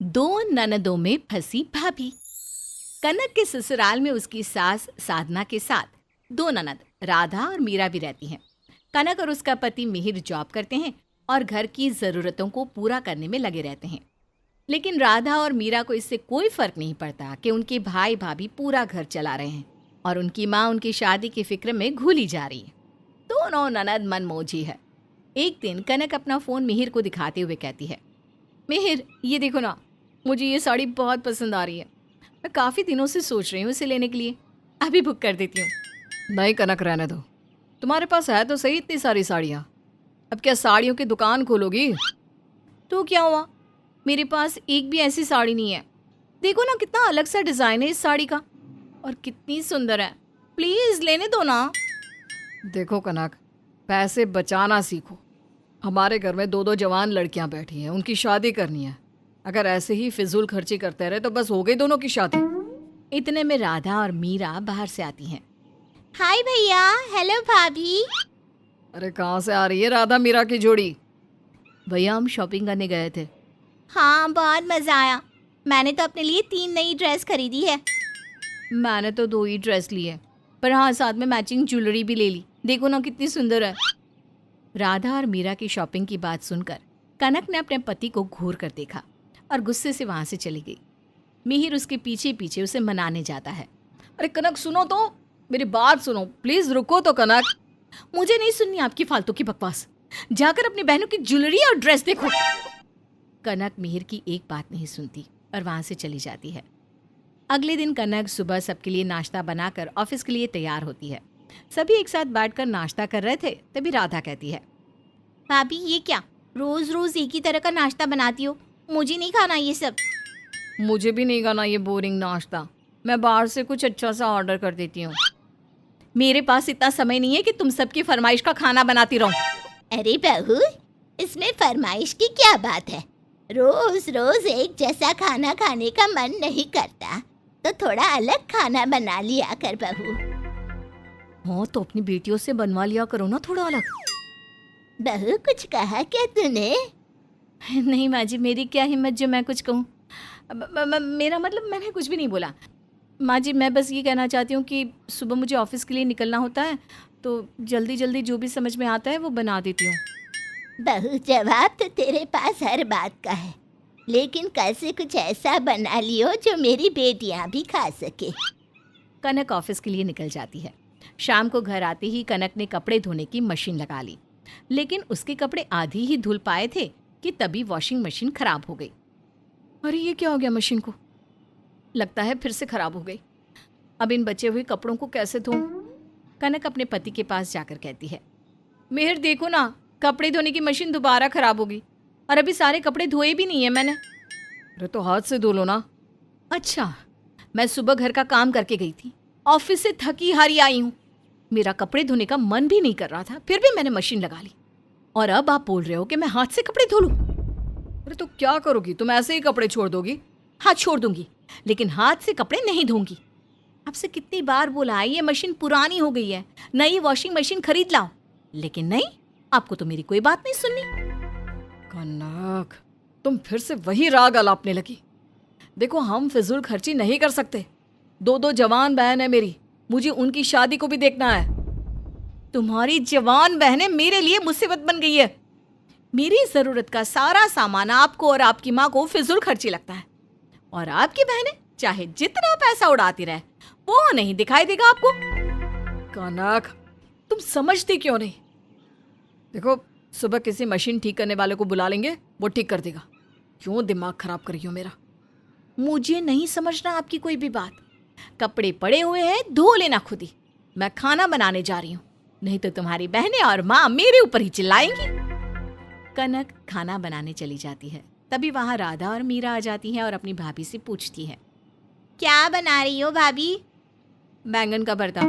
दो ननदों में फंसी भाभी। कनक के ससुराल में उसकी सास साधना के साथ दो ननद राधा और मीरा भी रहती हैं। कनक और उसका पति मिहिर जॉब करते हैं और घर की ज़रूरतों को पूरा करने में लगे रहते हैं। लेकिन राधा और मीरा को इससे कोई फर्क नहीं पड़ता कि उनके भाई भाभी पूरा घर चला रहे हैं और उनकी माँ उनकी शादी की फिक्र में घुली जा रही है। दोनों ननद मनमौजी है। एक दिन कनक अपना फ़ोन मिहिर को दिखाते हुए कहती है, मिहिर ये देखो ना, मुझे ये साड़ी बहुत पसंद आ रही है। मैं काफ़ी दिनों से सोच रही हूँ इसे लेने के लिए। अभी बुक कर देती हूँ। नहीं कनक, रहने दो। तुम्हारे पास है तो सही इतनी सारी साड़ियाँ। अब क्या साड़ियों की दुकान खोलोगी? तो क्या हुआ, मेरे पास एक भी ऐसी साड़ी नहीं है। देखो ना कितना अलग सा डिज़ाइन है इस साड़ी का और कितनी सुंदर है। प्लीज़ लेने दो ना। देखो कनक, पैसे बचाना सीखो। हमारे घर में दो दो जवान लड़कियां बैठी हैं, उनकी शादी करनी है। अगर ऐसे ही फिजूल खर्ची करते रहे तो बस हो गई दोनों की शादी। इतने में राधा और मीरा बाहर से आती हैं। हाय भैया। हेलो भाभी। अरे कहाँ से आ रही है राधा मीरा की जोड़ी? भैया हम शॉपिंग करने गए थे। हाँ बहुत मज़ा आया। मैंने तो अपने लिए 3 नई ड्रेस खरीदी है। मैंने तो 2 ही ड्रेस ली है, पर हाँ साथ में मैचिंग ज्वेलरी भी ले ली। देखो ना कितनी सुंदर है। राधा और मीरा की शॉपिंग की बात सुनकर कनक ने अपने पति को घूर कर देखा और गुस्से से वहाँ से चली गई। मिहिर उसके पीछे पीछे उसे मनाने जाता है। अरे कनक सुनो तो, मेरी बात सुनो, प्लीज रुको तो कनक। मुझे नहीं सुननी आपकी फालतू की बकवास। जाकर अपनी बहनों की ज्वेलरी और ड्रेस देखो। कनक मिहिर की एक बात नहीं सुनती और वहाँ से चली जाती है। अगले दिन कनक सुबह सबके लिए नाश्ता बनाकर ऑफिस के लिए तैयार होती है। सभी एक साथ बैठकर नाश्ता कर रहे थे, तभी राधा कहती है, भाभी ये क्या रोज रोज एक ही तरह का नाश्ता बनाती हो? मुझे नहीं खाना ये सब। मुझे भी नहीं खाना ये बोरिंग नाश्ता। मैं बाहर से कुछ अच्छा सा ऑर्डर कर देती हूँ। मेरे पास इतना समय नहीं है कि तुम सबकी फरमाइश का खाना बनाती रहो। अरे बहू, इसमें फरमाइश की क्या बात है? रोज रोज एक जैसा खाना खाने का मन नहीं करता तो थोड़ा अलग खाना बना लिया कर बहू। हाँ तो अपनी बेटियों से बनवा लिया करो ना थोड़ा अलग। बहू कुछ कहा क्या तूने? नहीं माँ जी, मेरी क्या हिम्मत जो मैं कुछ कहूँ। मेरा मतलब मैंने कुछ भी नहीं बोला। माँ जी मैं बस ये कहना चाहती हूँ कि सुबह मुझे ऑफिस के लिए निकलना होता है तो जल्दी जल्दी जो भी समझ में आता है वो बना देती हूँ। बहू जवाब तो तेरे पास हर बात का है, लेकिन कल से कुछ ऐसा बना लियो जो मेरी बेटियाँ भी खा सके। कनक ऑफिस के लिए निकल जाती है। शाम को घर आते ही कनक ने कपड़े धोने की मशीन लगा ली, लेकिन उसके कपड़े आधी ही धुल पाए थे कि तभी वॉशिंग मशीन खराब हो गई। अरे ये क्या हो गया मशीन को? लगता है फिर से खराब हो गई। अब इन बचे हुए कपड़ों को कैसे धोऊं? कनक अपने पति के पास जाकर कहती है, मिहिर देखो ना, कपड़े धोने की मशीन दोबारा खराब हो गई और अभी सारे कपड़े धोए भी नहीं है मैंने। अरे तो हाथ से धो लो ना। अच्छा, मैं सुबह घर का काम करके गई थी, ऑफिस से थकी हारी आई हूँ। मेरा कपड़े धोने का मन भी नहीं कर रहा था, फिर भी मैंने मशीन लगा ली और अब आप बोल रहे हो कि मैं हाथ से कपड़े धो लूं? अरे तो क्या करोगी? तुम ऐसे ही कपड़े छोड़ दोगी? हाँ छोड़ दूंगी, लेकिन हाथ से कपड़े नहीं धोऊंगी। आपसे कितनी बार बोला है ये मशीन पुरानी हो गई है, नई वॉशिंग मशीन खरीद लाओ, लेकिन नहीं, आपको तो मेरी कोई बात नहीं सुननी। कनक तुम फिर से वही राग अलापने लगी। देखो हम फिजूल खर्ची नहीं कर सकते। दो दो जवान बहन है मेरी, मुझे उनकी शादी को भी देखना है। तुम्हारी जवान बहनें मेरे लिए मुसीबत बन गई है। मेरी जरूरत का सारा सामान आपको और आपकी माँ को फिजूल खर्ची लगता है और आपकी बहनें चाहे जितना पैसा उड़ाती रहे वो नहीं दिखाई देगा आपको। कनक तुम समझती क्यों नहीं? देखो सुबह किसी मशीन ठीक करने वाले को बुला लेंगे, वो ठीक कर देगा। क्यों दिमाग खराब कर रही हो मेरा? मुझे नहीं समझना आपकी कोई भी बात। कपड़े पड़े हुए हैं, धो लेना खुद ही। मैं खाना बनाने जा रही हूँ, नहीं तो तुम्हारी बहनें और माँ मेरे ऊपर ही चिल्लाएंगी। कनक खाना बनाने चली जाती है। तभी वहाँ राधा और मीरा आ जाती हैं और अपनी भाभी से पूछती है, क्या बना रही हो भाभी? बैंगन का भरता।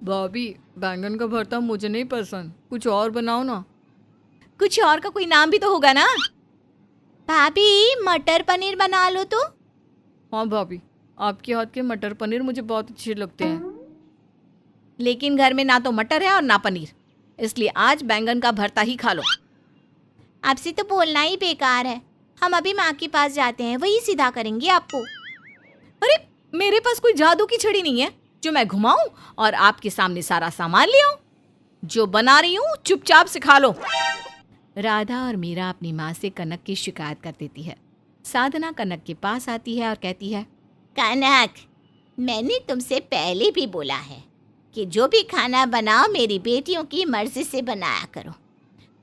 भाभी बैंगन का भरता मुझे नहीं पसंद, कुछ और बनाओ ना। कुछ और का कोई नाम भी तो होगा ना। भाभी मटर पनीर बना लो तो। हाँ भाभी, आपके हाथ के मटर पनीर मुझे बहुत अच्छे लगते हैं। लेकिन घर में ना तो मटर है और ना पनीर, इसलिए आज बैंगन का भरता ही खा लो। आपसे तो बोलना ही बेकार है। हम अभी माँ के पास जाते हैं, वही सीधा करेंगे आपको। अरे मेरे पास कोई जादू की छड़ी नहीं है जो मैं घुमाऊं और आपके सामने सारा सामान ले आऊं। जो बना रही हूं चुपचाप से खा लो। राधा और मीरा अपनी माँ से कनक की शिकायत कर देती है। साधना कनक के पास आती है और कहती है, कनक, मैंने तुमसे पहले भी बोला है कि जो भी खाना बनाओ मेरी बेटियों की मर्जी से बनाया करो।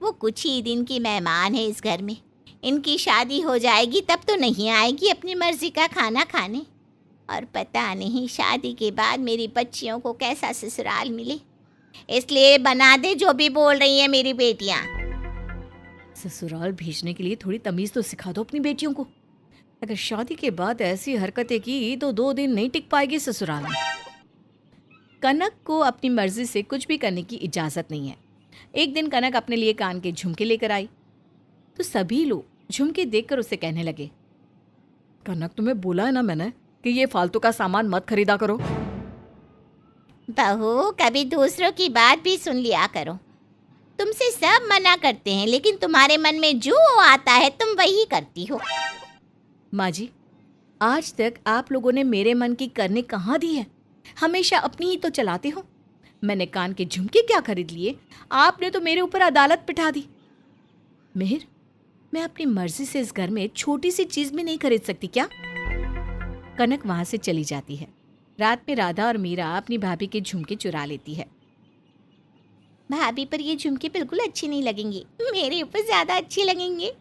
वो कुछ ही दिन की मेहमान है इस घर में, इनकी शादी हो जाएगी तब तो नहीं आएगी अपनी मर्जी का खाना खाने। और पता नहीं शादी के बाद मेरी बच्चियों को कैसा ससुराल मिले, इसलिए बना दे जो भी बोल रही है मेरी बेटियाँ। ससुराल भेजने के लिए थोड़ी तमीज तो सिखा दो अपनी बेटियों को। अगर शादी के बाद ऐसी हरकतें की तो 2 दिन नहीं टिक पाएगी ससुराल में। कनक को अपनी मर्जी से कुछ भी करने की इजाजत नहीं है। एक दिन कनक अपने लिए कान के झुमके लेकर आई तो सभी लोग झुमके देखकर उसे कहने लगे, कनक, तुम्हें बोला है ना मैंने कि ये फालतू का सामान मत खरीदा करो। बहू, कभी दूसरों की बात भी सुन लिया करो। तुमसे सब मना करते हैं लेकिन तुम्हारे मन में जो आता है तुम वही करती हो। माँ जी, आज तक आप लोगों ने मेरे मन की करने कहाँ दी है? हमेशा अपनी ही तो चलाते हो। मैंने कान के झुमके क्या खरीद लिए, आपने तो मेरे ऊपर अदालत बिठा दी। मिहिर, मैं अपनी मर्जी से इस घर में छोटी सी चीज भी नहीं खरीद सकती क्या? कनक वहां से चली जाती है। रात में राधा और मीरा अपनी भाभी के झुमके चुरा लेती है। भाभी पर ये झुमके बिल्कुल अच्छी नहीं लगेंगी, मेरे ऊपर ज्यादा अच्छी लगेंगे।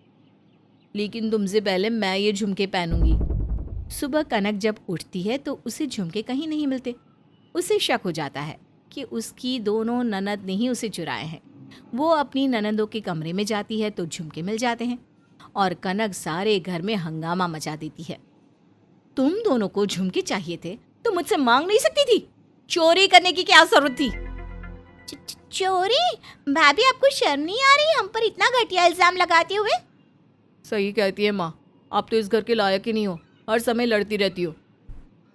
लेकिन तुमसे पहले मैं ये झुमके पहनूंगी। सुबह कनक जब उठती है तो उसे झुमके कहीं नहीं मिलते। उसे शक हो जाता है कि उसकी दोनों ननद ने ही उसे चुराए हैं। वो अपनी ननदों के कमरे में जाती है तो झुमके मिल जाते हैं और कनक सारे घर में हंगामा मचा देती है। तुम दोनों को झुमके चाहिए थे तो मुझसे मांग नहीं सकती थी? चोरी करने की क्या जरूरत थी? चोरी? भाभी, आपको शर्म नहीं आ रही हम पर इतना घटिया इल्जाम लगाते हुए? सही कहती है माँ, आप तो इस घर के लायक ही नहीं हो, हर समय लड़ती रहती हो।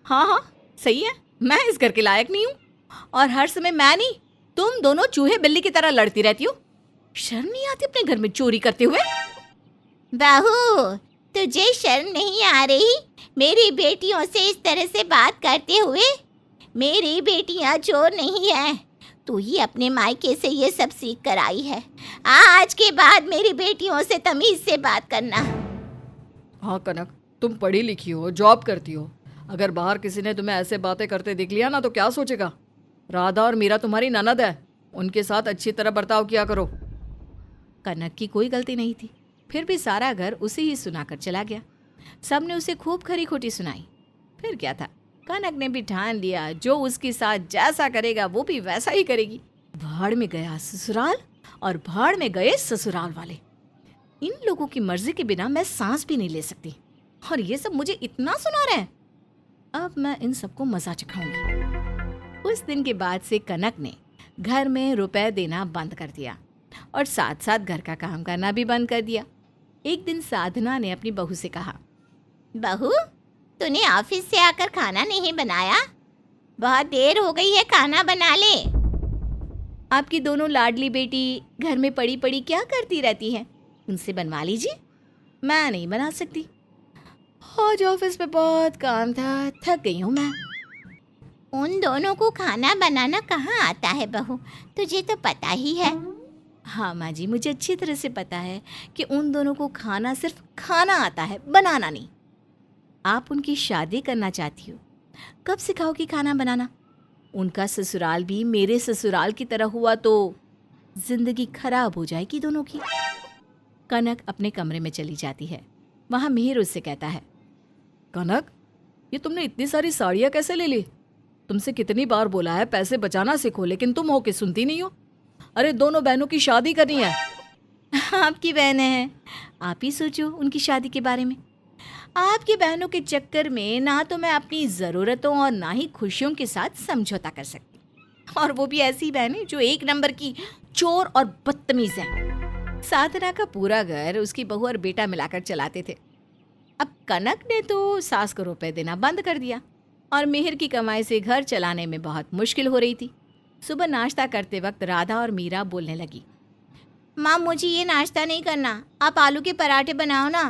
हाँ हाँ, सही है, मैं इस घर के लायक नहीं हूँ और हर समय मैं नहीं, तुम दोनों चूहे बिल्ली की तरह लड़ती रहती हो। शर्म नहीं आती अपने घर में चोरी करते हुए? बहू, तुझे शर्म नहीं आ रही मेरी बेटियों से इस तरह से बात करते हुए? मेरी बेटियां चोर नहीं है, तू ही अपने मायके से ये सब सीख कर आई है। आज के बाद मेरी बेटियों से तमीज से बात करना। हाँ कनक, तुम पढ़ी लिखी हो, जॉब करती हो। अगर बाहर किसी ने तुम्हें ऐसे बातें करते देख लिया ना तो क्या सोचेगा? राधा और मीरा तुम्हारी ननद है, उनके साथ अच्छी तरह बर्ताव किया करो। कनक की कोई गलती नहीं थी, फिर भी सारा घर उसे ही सुनाकर चला गया। सबने उसे खूब खरी खोटी सुनाई। फिर क्या था, कनक ने भी ठान लिया जो उसके साथ जैसा करेगा वो भी वैसा ही करेगी। भाड़ में गया ससुराल और भाड़ में गए ससुराल वाले। इन लोगों की मर्जी के बिना मैं सांस भी नहीं ले सकती और ये सब मुझे इतना सुना रहे हैं। अब मैं इन सबको मजा चखाऊंगी। उस दिन के बाद से कनक ने घर में रुपए देना बंद कर दिया और साथ साथ घर का काम करना भी बंद कर दिया। एक दिन साधना ने अपनी बहू से कहा, बहू, तूने ऑफिस से आकर खाना नहीं बनाया? बहुत देर हो गई है, खाना बना ले। आपकी दोनों लाडली बेटी घर में पड़ी पड़ी क्या करती रहती हैं? उनसे बनवा लीजिए, मैं नहीं बना सकती। आज ऑफिस में बहुत काम था, थक गई हूँ मैं। उन दोनों को खाना बनाना कहाँ आता है बहू, तुझे तो पता ही है। हाँ माँ जी, मुझे अच्छी तरह से पता है कि उन दोनों को खाना सिर्फ खाना आता है, बनाना नहीं। आप उनकी शादी करना चाहती हो, कब सिखाओगी खाना बनाना? उनका ससुराल भी मेरे ससुराल की तरह हुआ तो जिंदगी खराब हो जाएगी दोनों की। कनक अपने कमरे में चली जाती है। वहाँ मिहिर उससे कहता है, कनक, ये तुमने इतनी सारी साड़ियाँ कैसे ले ली? तुमसे कितनी बार बोला है पैसे बचाना सीखो, लेकिन तुम हो के सुनती नहीं हो। अरे दोनों बहनों की शादी करनी है। आपकी बहनें हैं, आप ही सोचो उनकी शादी के बारे में। आपकी बहनों के चक्कर में ना तो मैं अपनी ज़रूरतों और ना ही खुशियों के साथ समझौता कर सकती, और वो भी ऐसी बहनें जो 1 नंबर की चोर और बदतमीज हैं। साधना का पूरा घर उसकी बहू और बेटा मिलाकर चलाते थे। अब कनक ने तो सास को रुपए देना बंद कर दिया और मिहिर की कमाई से घर चलाने में बहुत मुश्किल हो रही थी। सुबह नाश्ता करते वक्त राधा और मीरा बोलने लगी, माँ, मुझे ये नाश्ता नहीं करना, आप आलू के पराठे बनाओ ना।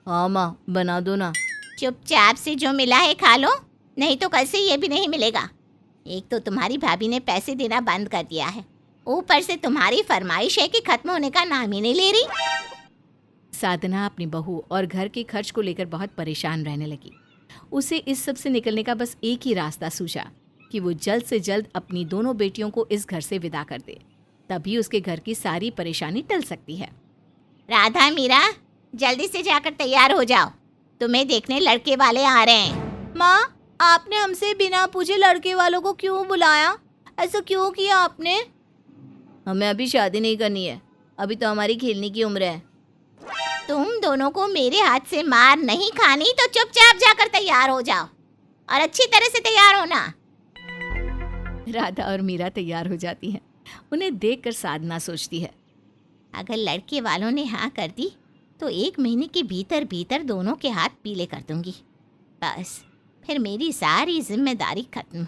हाँ माँ, बना दो ना। चुपचाप से जो मिला है खा लो, नहीं तो कल से ये भी नहीं मिलेगा। एक तो तुम्हारी भाभी ने पैसे देना बंद कर दिया है, ऊपर से तुम्हारी फरमाइश है कि खत्म होने का नाम ही नहीं ले रही। साधना अपनी बहू और घर के खर्च को लेकर बहुत परेशान रहने लगी। उसे इस सब से निकलने का बस एक ही रास्ता सूझा कि वो जल्द से जल्द अपनी दोनों बेटियों को इस घर से विदा कर दे, तभी उसके घर की सारी परेशानी टल सकती है। राधा, मीरा, जल्दी से जाकर तैयार हो जाओ, तुम्हें देखने लड़के वाले आ रहे हैं। माँ, आपने हमसे बिना पूछे लड़के वालों को क्यों बुलाया? ऐसा क्यों किया आपने? हमें अभी शादी नहीं करनी है, अभी तो हमारी खेलने की उम्र है। तुम दोनों को मेरे हाथ से मार नहीं खानी तो चुपचाप जाकर तैयार हो जाओ, और अच्छी तरह से तैयार होना। राधा और मीरा तैयार हो जाती हैं। उन्हें देखकर साधना सोचती है, अगर लड़के वालों ने हाँ कर दी तो 1 महीने के भीतर भीतर दोनों के हाथ पीले कर दूंगी, बस फिर मेरी सारी जिम्मेदारी खत्म।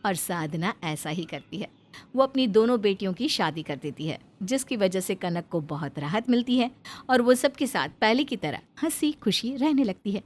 और साधना ऐसा ही करती है। वो अपनी दोनों बेटियों की शादी कर देती है, जिसकी वजह से कनक को बहुत राहत मिलती है और वो सबके साथ पहले की तरह हंसी खुशी रहने लगती है।